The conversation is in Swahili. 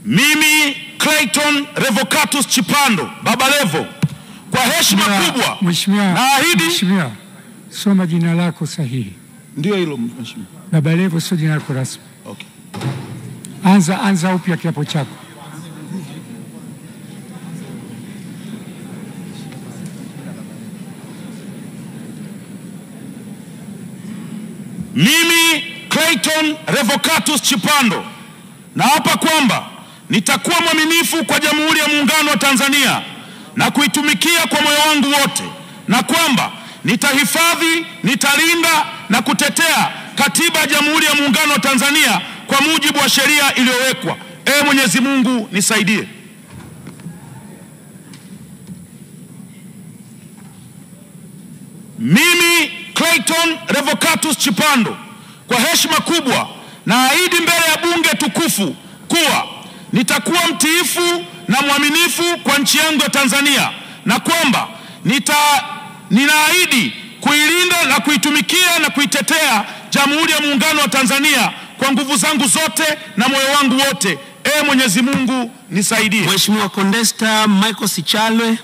Mimi Clayton Revocatus Chipando, Baba Levo, kwa heshima kubwa naahidi. Mheshimiwa, soma jina lako sahihi. Ndio hilo mheshimiwa. Baba Levo sio jina lako rasmi. Okay. Anza upya kiapo chako. Mimi Clayton Revocatus Chipando naapa kwamba nitakuwa mwaminifu kwa Jamhuri ya Muungano wa Tanzania na kuitumikia kwa moyo wangu wote, na kwamba nitahifadhi, nitalinda na kutetea Katiba ya Jamhuri ya Muungano wa Tanzania kwa mujibu wa sheria iliyowekwa. Mwenyezi Mungu nisaidie. Mimi Clayton Revocatus Chipando kwa heshima kubwa naahidi mbele ya bunge tukufu kuwa nitakuwa mtiifu na mwaminifu kwa nchi yangu ya Tanzania, na kwamba ninaahidi kuilinda na kuitumikia na kuitetea Jamhuri ya Muungano wa Tanzania kwa nguvu zangu zote na moyo wangu wote. Mwenyezi Mungu nisaidie. Mheshimiwa Condesta Michael Sichalwe.